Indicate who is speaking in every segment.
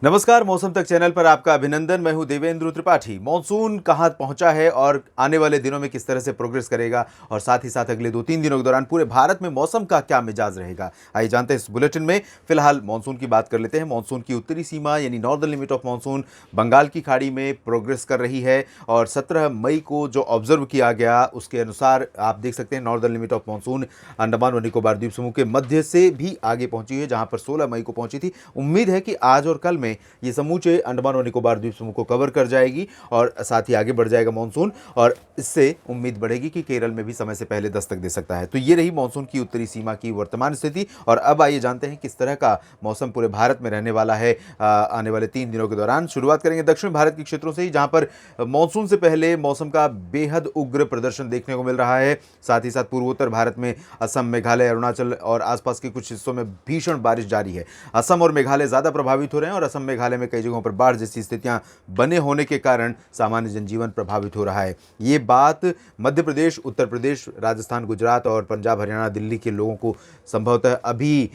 Speaker 1: नमस्कार, मौसम तक चैनल पर आपका अभिनंदन। मैं हूं देवेंद्र त्रिपाठी। मॉनसून कहां पहुंचा है और आने वाले दिनों में किस तरह से प्रोग्रेस करेगा और साथ ही साथ अगले 2-3 दिनों के दौरान पूरे भारत में मौसम का क्या मिजाज रहेगा, आइए जानते हैं इस बुलेटिन में। फिलहाल मॉनसून की बात कर लेते हैं। मॉनसून की उत्तरी सीमा यानी northern limit of monsoon Bengal की खाड़ी में प्रोग्रेस कर रही है और 17 मई को जो ऑब्जर्व किया गया उसके अनुसार आप देख सकते हैं northern limit of monsoon Andaman और निकोबार द्वीप समूह के मध्य से भी आगे पहुंची है, जहां पर 16 मई को पहुंची थी। उम्मीद है कि आज और कल में ये समूचे अंडमान और निकोबार द्वीप समूह को कवर कर जाएगी और साथ ही आगे बढ़ जाएगा मॉनसून, और इससे उम्मीद बढ़ेगी कि केरल में भी समय से पहले दस्तक दे सकता है। तो ये रही मॉनसून की उत्तरी सीमा की वर्तमान स्थिति। और अब आइए जानते हैं किस तरह का मौसम पूरे भारत में रहने वाला है आने वाले 3 दिनों के दौरान। शुरुआत करेंगे दक्षिण भारत के क्षेत्रों से ही, जहां पर मॉनसून से पहले मौसम का बेहद उग्र प्रदर्शन देखने को मिल रहा है। साथ ही साथ पूर्वोत्तर भारत में असम, मेघालय, अरुणाचल और आसपास के कुछ हिस्सों में भीषण बारिश जारी है। असम और मेघालय ज्यादा प्रभावित हो रहे हैं और असम मेघालय में कई जगहों पर बाढ़ जैसी स्थितियां बने होने के कारण सामान्य जनजीवन प्रभावित हो रहा है। ये बात मध्य प्रदेश, उत्तर प्रदेश, राजस्थान, गुजरात और पंजाब, हरियाणा, दिल्ली के लोगों को संभवतः अभी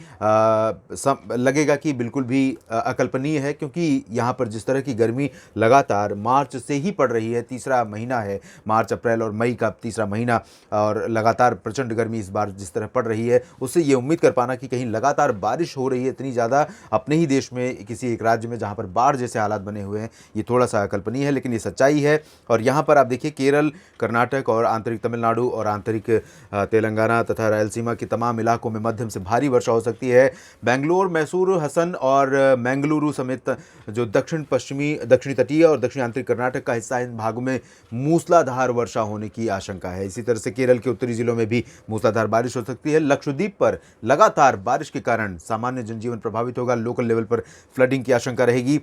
Speaker 1: लगेगा कि बिल्कुल भी अकल्पनीय है, क्योंकि यहाँ पर जिस तरह की गर्मी लगातार मार्च से ही पड़ रही है, तीसरा महीना है, मार्च, अप्रैल और मई का तीसरा महीना, और लगातार प्रचंड गर्मी इस बार जिस तरह पड़ रही है, उससे ये उम्मीद कर पाना कि कहीं लगातार बारिश हो रही है इतनी ज़्यादा अपने ही देश में किसी एक राज्य में जहाँ पर बाढ़ जैसे हालात बने हुए हैं, ये थोड़ा सा अकल्पनीय है, लेकिन ये सच्चाई है। और यहाँ पर आप देखिए केरल, कर्नाटक और आंतरिक तमिलनाडु और आंतरिक तेलंगाना तथा रायलसीमा के तमाम इलाकों में मध्यम से भारी वर्षा हो सकती है। बेंगलोर, मैसूर, हसन और मैंगलुरु समेत जो दक्षिणी तटीय और दक्षिणी आंतरिक कर्नाटक का हिस्सा है, इन भागों में मूसलाधार वर्षा होने की आशंका है। इसी तरह से केरल के उत्तरी जिलों में भी मूसलाधार बारिश हो सकती है। लक्षद्वीप पर लगातार बारिश के कारण सामान्य जनजीवन प्रभावित होगा, लोकल लेवल पर फ्लडिंग की आशंका रहेगी।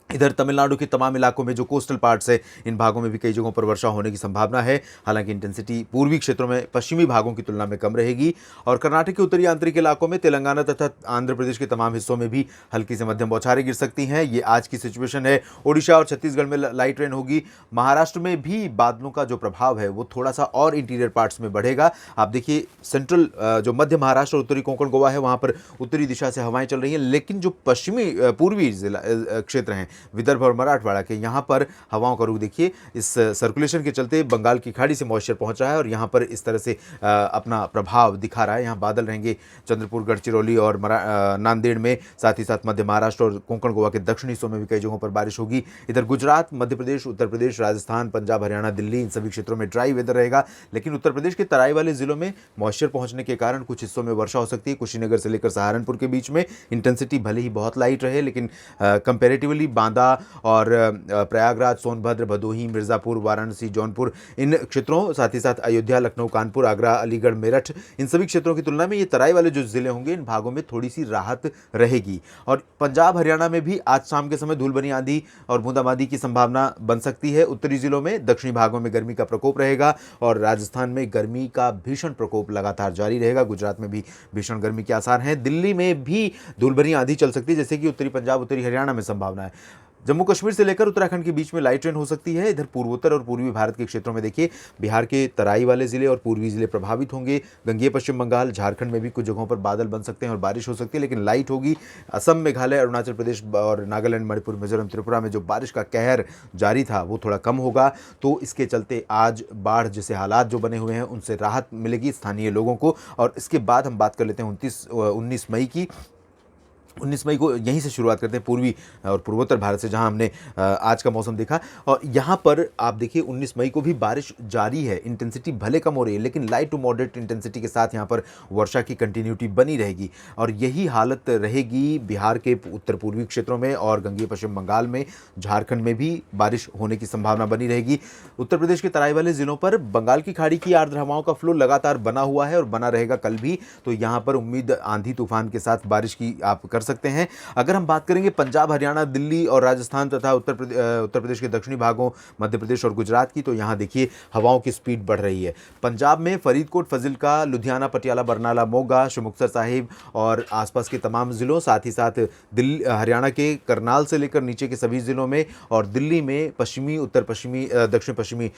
Speaker 1: इधर तमिलनाडु के तमाम इलाकों में जो कोस्टल पार्ट्स है, इन भागों में भी कई जगहों पर वर्षा होने की संभावना है। हालांकि इंटेंसिटी पूर्वी क्षेत्रों में पश्चिमी भागों की तुलना में कम रहेगी। और कर्नाटक के उत्तरी आंतरिक इलाकों में, तेलंगाना तथा आंध्र प्रदेश के तमाम हिस्सों में भी हल्की से मध्यम बौछारें गिर सकती हैं। ये आज की सिचुएशन है। ओडिशा और छत्तीसगढ़ में लाइट रेन होगी। महाराष्ट्र में भी बादलों का जो प्रभाव है वो थोड़ा सा और इंटीरियर पार्ट्स में बढ़ेगा। आप देखिए सेंट्रल जो मध्य महाराष्ट्र और उत्तरी कोंकण गोवा है, वहाँ पर उत्तरी दिशा से हवाएं चल रही हैं, लेकिन जो पश्चिमी पूर्वी जिला क्षेत्र हैं, विदर्भ और मराठवाड़ा के, यहाँ पर हवाओं का रुख देखिए। इस सर्कुलेशन के चलते बंगाल की खाड़ी से मॉइस्चर पहुंच रहा है और यहाँ पर इस तरह से अपना प्रभाव दिखा रहा है। यहाँ बादल रहेंगे चंद्रपुर, गढ़चिरौली और नांदेड़ में। साथ ही साथ मध्य महाराष्ट्र और कोंकण गोवा के दक्षिणी हिस्सों में भी कई जगहों पर बारिश होगी। इधर गुजरात, मध्य प्रदेश, उत्तर प्रदेश, राजस्थान, पंजाब, हरियाणा, दिल्ली, इन सभी क्षेत्रों में ड्राई वेदर रहेगा। लेकिन उत्तर प्रदेश के तराई वाले जिलों में मॉइस्चर पहुंचने के कारण कुछ हिस्सों में वर्षा हो सकती है। कुशीनगर से लेकर सहारनपुर के बीच में इंटेंसिटी भले ही बहुत लाइट रहे, लेकिन कंपेरेटिवली बांदा और प्रयागराज, सोनभद्र, भदोही, मिर्ज़ापुर, वाराणसी, जौनपुर, इन क्षेत्रों, साथ ही साथ अयोध्या, लखनऊ, कानपुर, आगरा, अलीगढ़, मेरठ, इन सभी क्षेत्रों की तुलना में ये तराई वाले जो ज़िले होंगे, इन भागों में थोड़ी सी राहत रहेगी। और पंजाब, हरियाणा में भी आज शाम के समय धूल भरी आंधी और बूंदाबांदी की संभावना बन सकती है। उत्तरी जिलों में, दक्षिणी भागों में गर्मी का प्रकोप रहेगा और राजस्थान में गर्मी का भीषण प्रकोप लगातार जारी रहेगा। गुजरात में भी भीषण गर्मी के आसार हैं। दिल्ली में भी धूल भरी आंधी चल सकती है, जैसे कि उत्तरी पंजाब, उत्तरी हरियाणा में संभावना है। जम्मू कश्मीर से लेकर उत्तराखंड के बीच में लाइट रेन हो सकती है। इधर पूर्वोत्तर और पूर्वी भारत के क्षेत्रों में देखिए बिहार के तराई वाले जिले और पूर्वी जिले प्रभावित होंगे। गंगेय पश्चिम बंगाल, झारखंड में भी कुछ जगहों पर बादल बन सकते हैं और बारिश हो सकती है, लेकिन लाइट होगी। असम, मेघालय, अरुणाचल प्रदेश और नागालैंड, मणिपुर, मिजोरम, त्रिपुरा में जो बारिश का कहर जारी था वो थोड़ा कम होगा। तो इसके चलते आज बाढ़ जैसे हालात जो बने हुए हैं उनसे राहत मिलेगी स्थानीय लोगों को। और इसके बाद हम बात कर लेते हैं 19 मई की। 19 मई को यहीं से शुरुआत करते हैं, पूर्वी और पूर्वोत्तर भारत से, जहां हमने आज का मौसम देखा। और यहाँ पर आप देखिए 19 मई को भी बारिश जारी है। इंटेंसिटी भले कम हो रही है, लेकिन लाइट टू मॉडरेट इंटेंसिटी के साथ यहाँ पर वर्षा की कंटिन्यूटी बनी रहेगी। और यही हालत रहेगी बिहार के उत्तर पूर्वी क्षेत्रों में और गंगेय पश्चिम बंगाल में। झारखंड में भी बारिश होने की संभावना बनी रहेगी। उत्तर प्रदेश के तराई वाले जिलों पर बंगाल की खाड़ी की आर्द्र हवाओं का फ्लो लगातार बना हुआ है और बना रहेगा कल भी। तो यहाँ पर उम्मीद आंधी तूफान के साथ बारिश की आप कर सकते हैं। अगर हम बात करेंगे पंजाब, हरियाणा, दिल्ली और राजस्थान तथा उत्तर प्रदेश के दक्षिणी भागों, मध्य प्रदेश और गुजरात की, तो यहाँ देखिए हवाओं की स्पीड बढ़ रही है। पंजाब में फरीदकोट, फजिल्का, लुधियाना, पटियाला, बरनाला, मोगा, मुक्तसर साहिब और आसपास के तमाम जिलों, साथ ही साथ दिल्ली, हरियाणा के करनाल से लेकर नीचे के सभी जिलों में, और दिल्ली में पश्चिमी, उत्तर पश्चिमी, दक्षिण पश्चिमी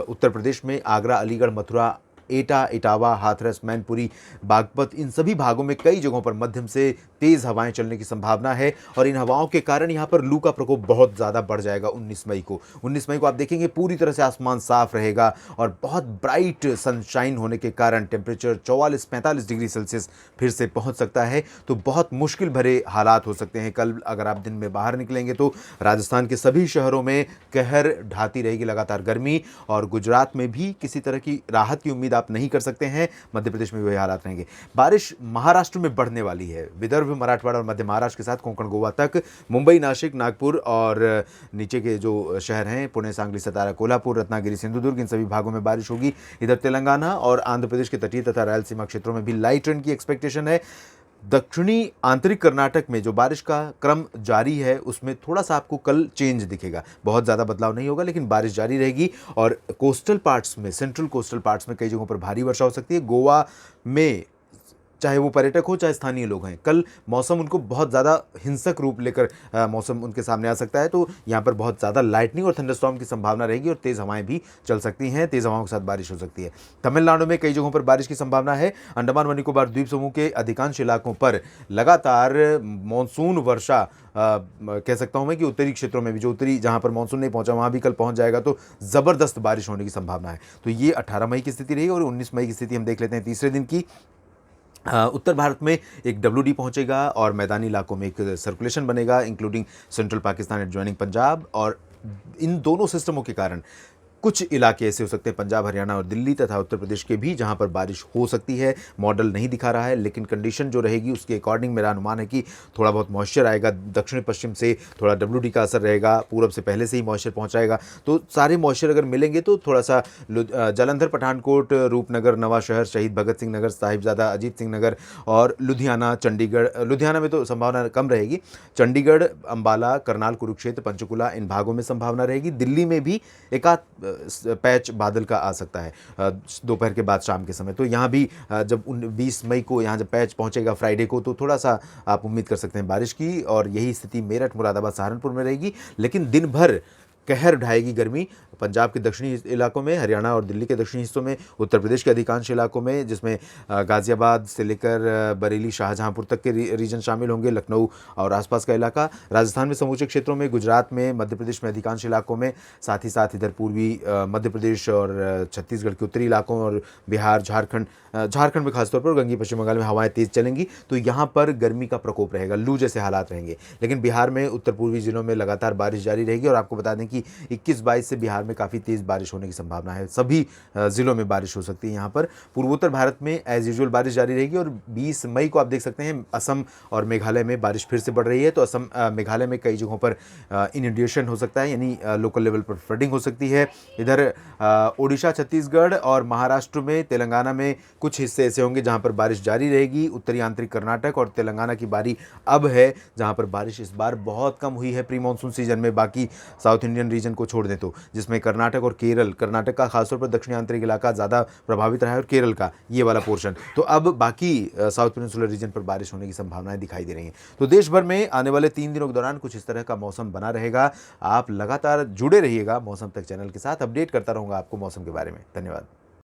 Speaker 1: उत्तर प्रदेश में आगरा, अलीगढ़, मथुरा, एटा, इटावा, हाथरस, मैनपुरी, बागपत, इन सभी भागों में कई जगहों पर मध्यम से तेज हवाएं चलने की संभावना है और इन हवाओं के कारण यहाँ पर लू का प्रकोप बहुत ज़्यादा बढ़ जाएगा 19 मई को। 19 मई को आप देखेंगे पूरी तरह से आसमान साफ रहेगा और बहुत ब्राइट सनशाइन होने के कारण टेम्परेचर 44-45 डिग्री सेल्सियस फिर से पहुंच सकता है। तो बहुत मुश्किल भरे हालात हो सकते हैं। कल अगर आप दिन में बाहर निकलेंगे तो राजस्थान के सभी शहरों में कहर ढाती रहेगी लगातार गर्मी और गुजरात में भी किसी तरह की राहत की उम्मीद आप नहीं कर सकते हैं। मध्य प्रदेश में भी वही हालात रहेंगे। बारिश महाराष्ट्र में बढ़ने वाली है। विदर्भ, मराठवाड़ा और मध्य महाराष्ट्र के साथ कोंकण, गोवा तक, मुंबई, नासिक, नागपुर और नीचे के जो शहर हैं पुणे, सांगली, सतारा, कोल्हापुर, रत्नागिरी, सिंधुदुर्ग, इन सभी भागों में बारिश होगी। इधर तेलंगाना और आंध्र प्रदेश के तटीय तथा रायलसीमा क्षेत्रों में भी लाइट रेन की एक्सपेक्टेशन है। दक्षिणी आंतरिक कर्नाटक में जो बारिश का क्रम जारी है उसमें थोड़ा सा आपको कल चेंज दिखेगा। बहुत ज़्यादा बदलाव नहीं होगा लेकिन बारिश जारी रहेगी और कोस्टल पार्ट्स में, सेंट्रल कोस्टल पार्ट्स में कई जगहों पर भारी वर्षा हो सकती है। गोवा में चाहे वो पर्यटक हो चाहे स्थानीय लोग हैं, कल मौसम उनको बहुत ज़्यादा हिंसक रूप लेकर मौसम उनके सामने आ सकता है। तो यहाँ पर बहुत ज़्यादा लाइटनिंग और थंडरस्टॉर्म की संभावना रहेगी और तेज़ हवाएं भी चल सकती हैं। तेज़ हवाओं के साथ बारिश हो सकती है। तमिलनाडु में कई जगहों पर बारिश की संभावना है। अंडमान व निकोबार द्वीप समूह के अधिकांश इलाकों पर लगातार मानसून वर्षा कह सकता हूं मैं कि उत्तरी क्षेत्रों में भी, जो उत्तरी जहां पर मानसून नहीं पहुंचा वहां भी कल पहुंच जाएगा तो ज़बरदस्त बारिश होने की संभावना है। तो ये 18 मई की स्थिति रही और 19 मई की स्थिति हम देख लेते हैं तीसरे दिन की। उत्तर भारत में एक WD पहुंचेगा और मैदानी इलाकों में एक सर्कुलेशन बनेगा including central Pakistan adjoining Punjab और इन दोनों सिस्टमों के कारण कुछ इलाके ऐसे हो सकते हैं पंजाब, हरियाणा और दिल्ली तथा उत्तर प्रदेश के भी जहां पर बारिश हो सकती है। मॉडल नहीं दिखा रहा है लेकिन कंडीशन जो रहेगी उसके अकॉर्डिंग मेरा अनुमान है कि थोड़ा बहुत मॉइस्चर आएगा। दक्षिण पश्चिम से थोड़ा WD का असर रहेगा, पूरब से पहले से ही मॉइस्चर पहुंचाएगा। तो सारे मॉइस्चर अगर मिलेंगे तो थोड़ा सा जालंधर, पठानकोट, रूपनगर, नवा शहर, शहीद भगत सिंह नगर, साहिबजादा अजीत सिंह नगर और लुधियाना, चंडीगढ़, लुधियाना में तो संभावना कम रहेगी। चंडीगढ़, अंबाला, करनाल, कुरुक्षेत्र, पंचकुला, इन भागों में संभावना रहेगी। दिल्ली में भी एकाध पैच बादल का आ सकता है दोपहर के बाद शाम के समय। तो यहाँ भी जब 20 मई को यहाँ जब पैच पहुँचेगा फ्राइडे को तो थोड़ा सा आप उम्मीद कर सकते हैं बारिश की और यही स्थिति मेरठ, मुरादाबाद, सहारनपुर में रहेगी। लेकिन दिन भर कहर ढाएगी गर्मी पंजाब के दक्षिणी इलाकों में, हरियाणा और दिल्ली के दक्षिणी हिस्सों में, उत्तर प्रदेश के अधिकांश इलाकों में जिसमें गाजियाबाद से लेकर बरेली, शाहजहांपुर तक के रीजन शामिल होंगे, लखनऊ और आसपास का इलाका, राजस्थान में समूचे क्षेत्रों में, गुजरात में, मध्य प्रदेश में अधिकांश इलाकों में, साथ ही साथ इधर पूर्वी मध्य प्रदेश और छत्तीसगढ़ के उत्तरी इलाकों और बिहार, झारखंड में खासतौर पर गंगी पश्चिम बंगाल में हवाएं तेज चलेंगी। तो यहाँ पर गर्मी का प्रकोप रहेगा, लू जैसे हालात रहेंगे। लेकिन बिहार में उत्तर पूर्वी जिलों में लगातार बारिश जारी रहेगी और आपको बता दें कि 21-22 से बिहार में काफ़ी तेज़ बारिश होने की संभावना है। सभी जिलों में बारिश हो सकती है। यहाँ पर पूर्वोत्तर भारत में एज यूजुअल बारिश जारी रहेगी और 20 मई को आप देख सकते हैं असम और मेघालय में बारिश फिर से बढ़ रही है। तो असम, मेघालय में कई जगहों पर इनंडेशन हो सकता है, यानी लोकल लेवल पर फ्लडिंग हो सकती है। इधर ओडिशा, छत्तीसगढ़ और महाराष्ट्र में, तेलंगाना में कुछ हिस्से ऐसे होंगे जहाँ पर बारिश जारी रहेगी। उत्तरी आंतरिक कर्नाटक और तेलंगाना की बारी अब है जहाँ पर बारिश इस बार बहुत कम हुई है प्री मानसून सीजन में, बाकी साउथ इंडियन रीजन को छोड़ दें तो, जिसमें कर्नाटक और केरल, कर्नाटक का खासतौर पर दक्षिणी आंतरिक इलाका ज़्यादा प्रभावित रहा है और केरल का ये वाला पोर्शन। तो अब बाकी साउथ पेनिनसुलर रीजन पर बारिश होने की संभावनाएं दिखाई दे रही हैं। तो देश भर में आने वाले 3 दिनों के दौरान कुछ इस तरह का मौसम बना रहेगा। आप लगातार जुड़े रहिएगा मौसम तक चैनल के साथ, अपडेट करता रहूँगा आपको मौसम के बारे में। धन्यवाद।